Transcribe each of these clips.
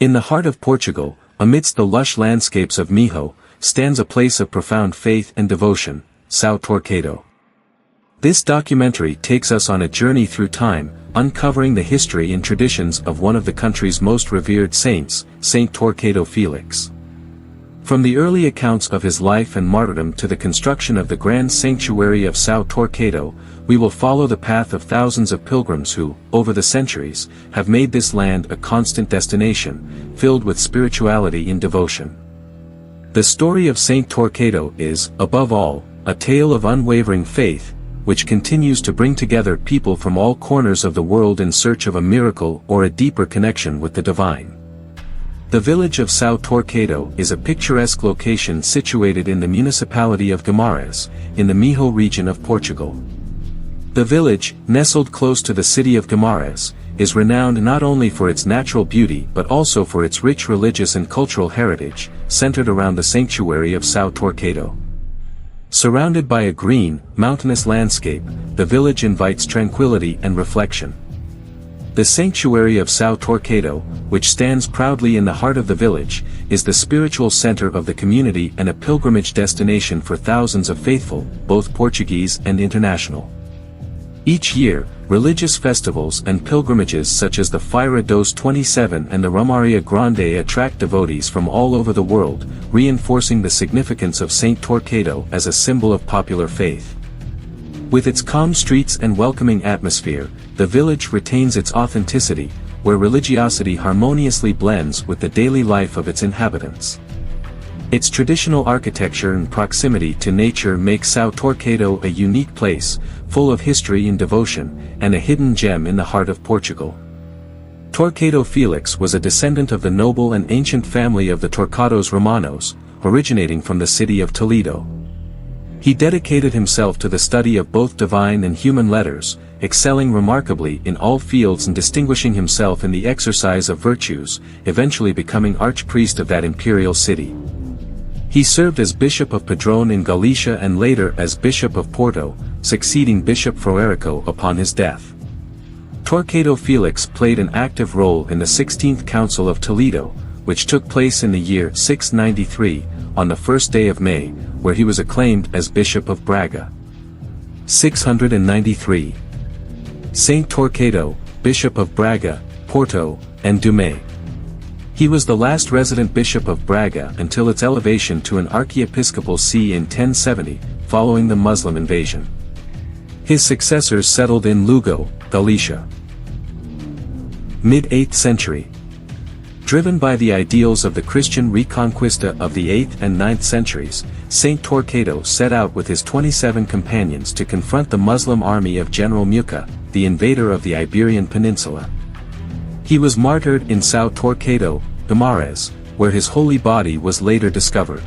In the heart of Portugal, amidst the lush landscapes of Minho, stands a place of profound faith and devotion, São Torcato. This documentary takes us on a journey through time, uncovering the history and traditions of one of the country's most revered saints, Saint Torcato Felix. From the early accounts of his life and martyrdom to the construction of the grand sanctuary of São Torcato, we will follow the path of thousands of pilgrims who, over the centuries, have made this land a constant destination, filled with spirituality and devotion. The story of Saint Torcato is, above all, a tale of unwavering faith, which continues to bring together people from all corners of the world in search of a miracle or a deeper connection with the divine. The village of São Torcato is a picturesque location situated in the municipality of Guimarães, in the Minho region of Portugal. The village, nestled close to the city of Guimarães, is renowned not only for its natural beauty but also for its rich religious and cultural heritage, centered around the sanctuary of São Torcato. Surrounded by a green, mountainous landscape, the village invites tranquility and reflection. The sanctuary of São Torcato, which stands proudly in the heart of the village, is the spiritual center of the community and a pilgrimage destination for thousands of faithful, both Portuguese and international. Each year, religious festivals and pilgrimages such as the Feira dos 27 and the Romaria Grande attract devotees from all over the world, reinforcing the significance of Saint Torcato as a symbol of popular faith. With its calm streets and welcoming atmosphere, the village retains its authenticity, where religiosity harmoniously blends with the daily life of its inhabitants. Its traditional architecture and proximity to nature make São Torcato a unique place, full of history and devotion, and a hidden gem in the heart of Portugal. Torcato Felix was a descendant of the noble and ancient family of the Torcados Romanos, originating from the city of Toledo. He dedicated himself to the study of both divine and human letters, excelling remarkably in all fields and distinguishing himself in the exercise of virtues, eventually becoming archpriest of that imperial city. He served as Bishop of Padrón in Galicia and later as Bishop of Porto, succeeding Bishop Froerico upon his death. Torcato Felix played an active role in the 16th Council of Toledo, which took place in the year 693, on the first day of May, where he was acclaimed as Bishop of Braga. 693. Saint Torcato, Bishop of Braga, Porto, and Dumay. He was the last resident bishop of Braga until its elevation to an archiepiscopal see in 1070, following the Muslim invasion. His successors settled in Lugo, Galicia. Mid-8th century. Driven by the ideals of the Christian Reconquista of the 8th and 9th centuries, Saint Torcato set out with his 27 companions to confront the Muslim army of General Mucca, the invader of the Iberian Peninsula. He was martyred in São Torcato, Guimarães, where his holy body was later discovered.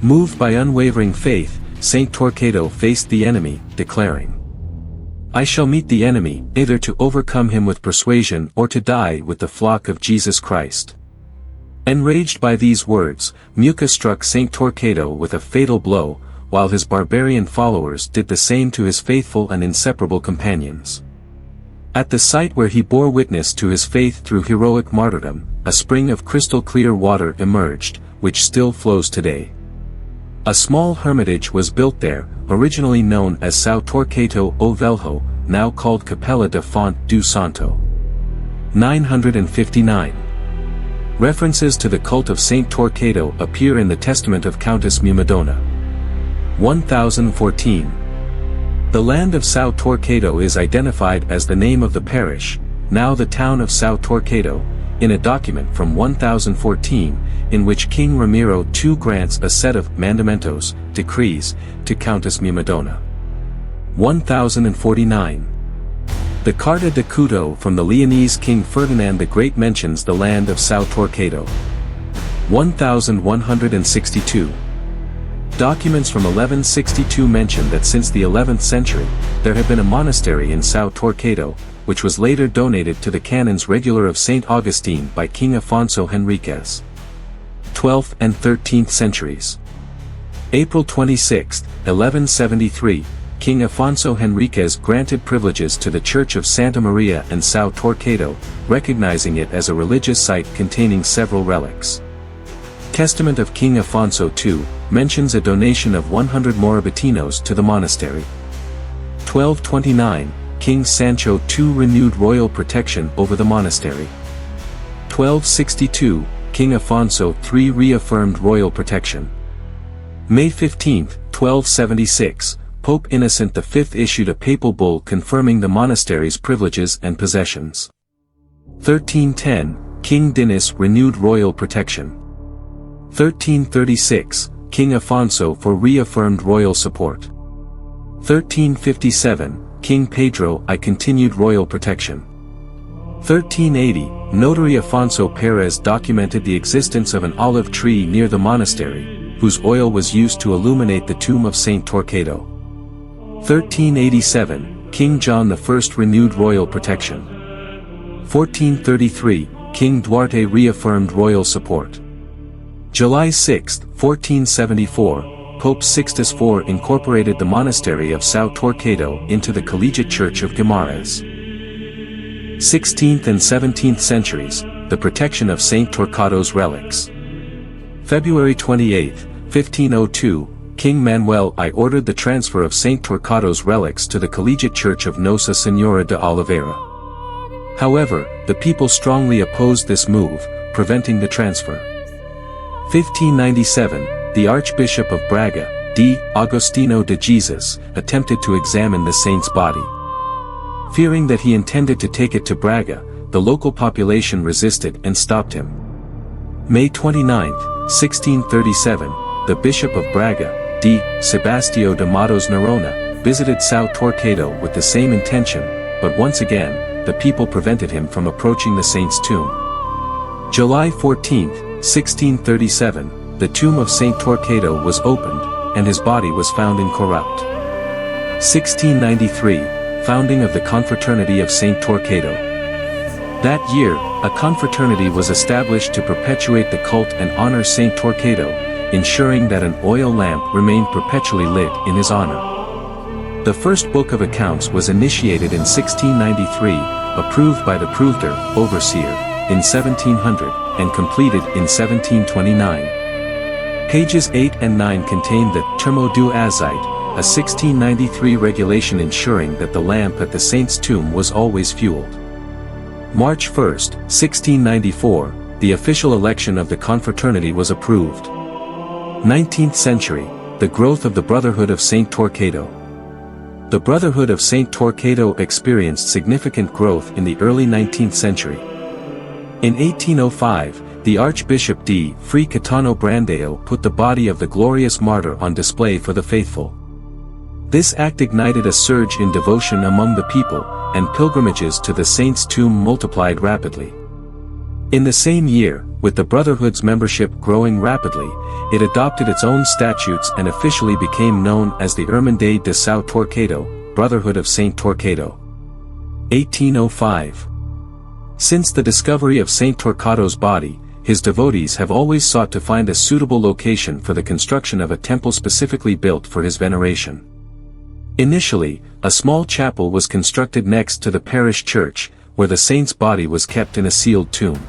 Moved by unwavering faith, Saint Torcato faced the enemy, declaring, "I shall meet the enemy, either to overcome him with persuasion or to die with the flock of Jesus Christ." Enraged by these words, Mucca struck Saint Torcato with a fatal blow, while his barbarian followers did the same to his faithful and inseparable companions. At the site where he bore witness to his faith through heroic martyrdom, a spring of crystal-clear water emerged, which still flows today. A small hermitage was built there, originally known as São Torcato o Velho, now called Capella da Fonte do Santo. 959. References to the cult of Saint Torcato appear in the Testament of Countess Mumadona. 1014. The land of São Torcato is identified as the name of the parish, now the town of São Torcato, in a document from 1014, in which King Ramiro II grants a set of mandamentos, decrees, to Countess Mumadona. 1049. The Carta de Couto from the Leonese King Ferdinand the Great mentions the land of São Torcato. 1162. Documents from 1162 mention that since the 11th century, there had been a monastery in São Torcato, which was later donated to the Canons Regular of St. Augustine by King Afonso Henriques. 12th and 13th centuries. April 26, 1173, King Afonso Henriquez granted privileges to the Church of Santa Maria and São Torcato, recognizing it as a religious site containing several relics. Testament of King Afonso II mentions a donation of 100 Morabitinos to the monastery. 1229, King Sancho II renewed royal protection over the monastery. 1262, King Afonso III reaffirmed royal protection. May 15, 1276, Pope Innocent V issued a papal bull confirming the monastery's privileges and possessions. 1310, King Dinis renewed royal protection. 1336, King Afonso IV reaffirmed royal support. 1357, King Pedro I continued royal protection. 1380, Notary Afonso Pérez documented the existence of an olive tree near the monastery, whose oil was used to illuminate the tomb of Saint Torcato. 1387, King John I renewed royal protection. 1433, King Duarte reaffirmed royal support. July 6, 1474, Pope Sixtus IV incorporated the monastery of São Torcato into the Collegiate Church of Guimarães. 16th and 17th centuries, the protection of Saint Torcato's relics. February 28, 1502, King Manuel I ordered the transfer of Saint Torcato's relics to the Collegiate Church of Nossa Senhora de Oliveira. However, the people strongly opposed this move, preventing the transfer. 1597, the Archbishop of Braga, D. Agostinho de Jesus, attempted to examine the saint's body. Fearing that he intended to take it to Braga, the local population resisted and stopped him. May 29, 1637, the Bishop of Braga, D. Sebastio de Matos Nerona, visited São Torcato with the same intention, but once again, the people prevented him from approaching the saint's tomb. July 14, 1637, the tomb of Saint Torcato was opened, and his body was found incorrupt. 1693, founding of the Confraternity of Saint Torcato. That year, a confraternity was established to perpetuate the cult and honor Saint Torcato, ensuring that an oil lamp remained perpetually lit in his honor. The first book of accounts was initiated in 1693, approved by the Prüfter, overseer, in 1700, and completed in 1729. Pages 8 and 9 contain the Termo do Azeite, a 1693 regulation ensuring that the lamp at the saint's tomb was always fueled. March 1, 1694, the official election of the confraternity was approved. 19th century, the growth of the Brotherhood of Saint Torcato. The Brotherhood of Saint Torcato experienced significant growth in the early 19th century. In 1805, the Archbishop D. Frei Caetano Brandão put the body of the glorious martyr on display for the faithful. This act ignited a surge in devotion among the people, and pilgrimages to the saint's tomb multiplied rapidly. In the same year, with the Brotherhood's membership growing rapidly, it adopted its own statutes and officially became known as the Irmandade de São Torcato, Brotherhood of Saint Torcato. 1805. Since the discovery of Saint Torcato's body, his devotees have always sought to find a suitable location for the construction of a temple specifically built for his veneration. Initially, a small chapel was constructed next to the parish church, where the saint's body was kept in a sealed tomb.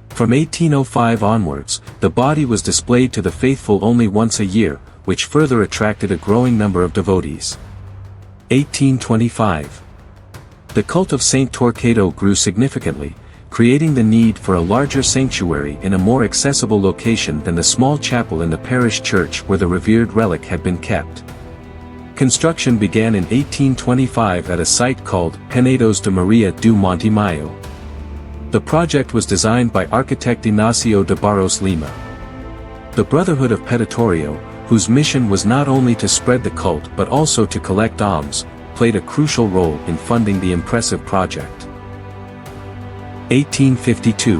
From 1805 onwards, the body was displayed to the faithful only once a year, which further attracted a growing number of devotees. 1825. The cult of Saint Torcato grew significantly, creating the need for a larger sanctuary in a more accessible location than the small chapel in the parish church where the revered relic had been kept. Construction began in 1825 at a site called Penedos de Maria do Monte Maio. The project was designed by architect Inácio de Barros Lima. The Brotherhood of Peditorio, whose mission was not only to spread the cult but also to collect alms, played a crucial role in funding the impressive project. 1852.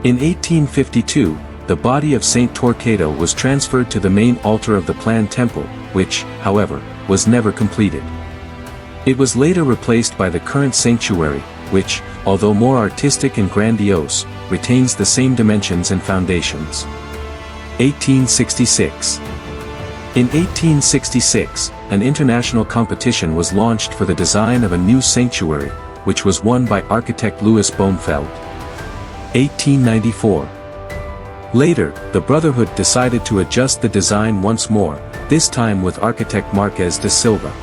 In 1852, the body of Saint Torcato was transferred to the main altar of the planned temple, which, however, was never completed. It was later replaced by the current sanctuary, which, although more artistic and grandiose, retains the same dimensions and foundations. 1866. In 1866, an international competition was launched for the design of a new sanctuary, which was won by architect Louis Bohnfeld. 1894. Later, the Brotherhood decided to adjust the design once more, this time with architect Marques de Silva.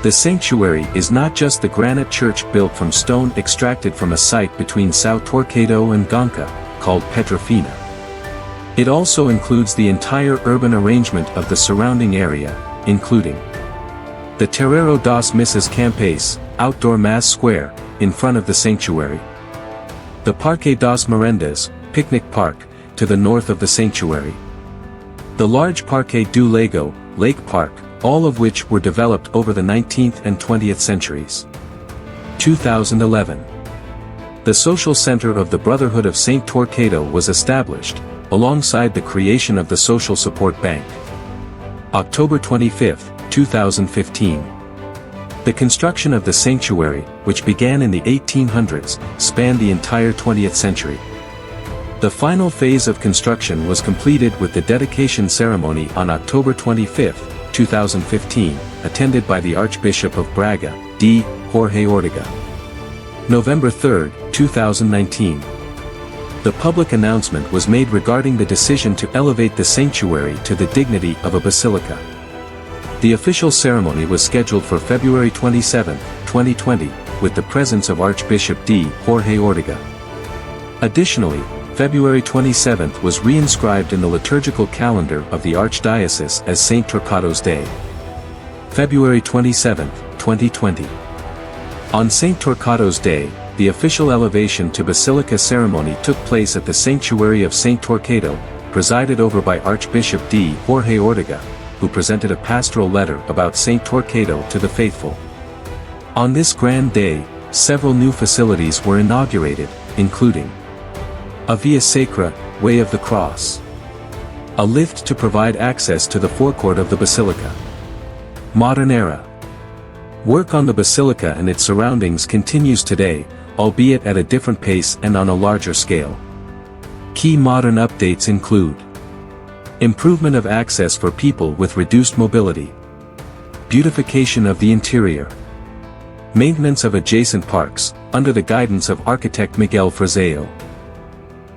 The sanctuary is not just the granite church built from stone extracted from a site between São Torcato and Gonca, called Petrofina. It also includes the entire urban arrangement of the surrounding area, including the Terreiro das Missas Campais, outdoor mass square, in front of the sanctuary. The Parque das Merendas, picnic park, to the north of the sanctuary. The large Parque do Lago, lake park, all of which were developed over the 19th and 20th centuries. 2011. The social center of the Brotherhood of São Torcato was established, alongside the creation of the Social Support Bank. October 25, 2015. The construction of the sanctuary, which began in the 1800s, spanned the entire 20th century. The final phase of construction was completed with the dedication ceremony on October 25, 2015, attended by the Archbishop of Braga, D. Jorge Ortega. November 3, 2019. The public announcement was made regarding the decision to elevate the sanctuary to the dignity of a basilica. The official ceremony was scheduled for February 27, 2020, with the presence of Archbishop D. Jorge Ortega. Additionally, February 27 was reinscribed in the liturgical calendar of the Archdiocese as São Torcato's Day. February 27, 2020. On São Torcato's Day, the official elevation to basilica ceremony took place at the Sanctuary of São Torcato, presided over by Archbishop D. Jorge Ortega, who presented a pastoral letter about São Torcato to the faithful. On this grand day, several new facilities were inaugurated, including a Via Sacra, Way of the Cross. A lift to provide access to the forecourt of the basilica. Modern era. Work on the basilica and its surroundings continues today, albeit at a different pace and on a larger scale. Key modern updates include improvement of access for people with reduced mobility, beautification of the interior, maintenance of adjacent parks, under the guidance of architect Miguel Frazao.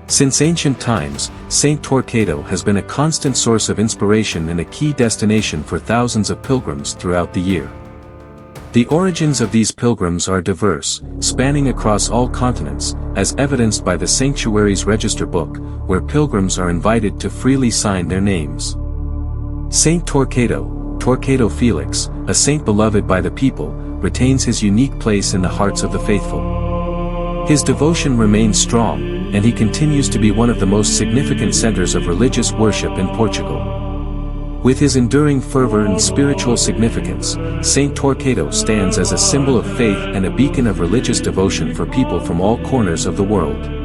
Since ancient times, São Torcato has been a constant source of inspiration and a key destination for thousands of pilgrims throughout the year. The origins of these pilgrims are diverse, spanning across all continents, as evidenced by the sanctuary's register book, where pilgrims are invited to freely sign their names. São Torcato, Torcato Felix, a saint beloved by the people, retains his unique place in the hearts of the faithful. His devotion remains strong, and he continues to be one of the most significant centers of religious worship in Portugal. With his enduring fervor and spiritual significance, São Torcato stands as a symbol of faith and a beacon of religious devotion for people from all corners of the world.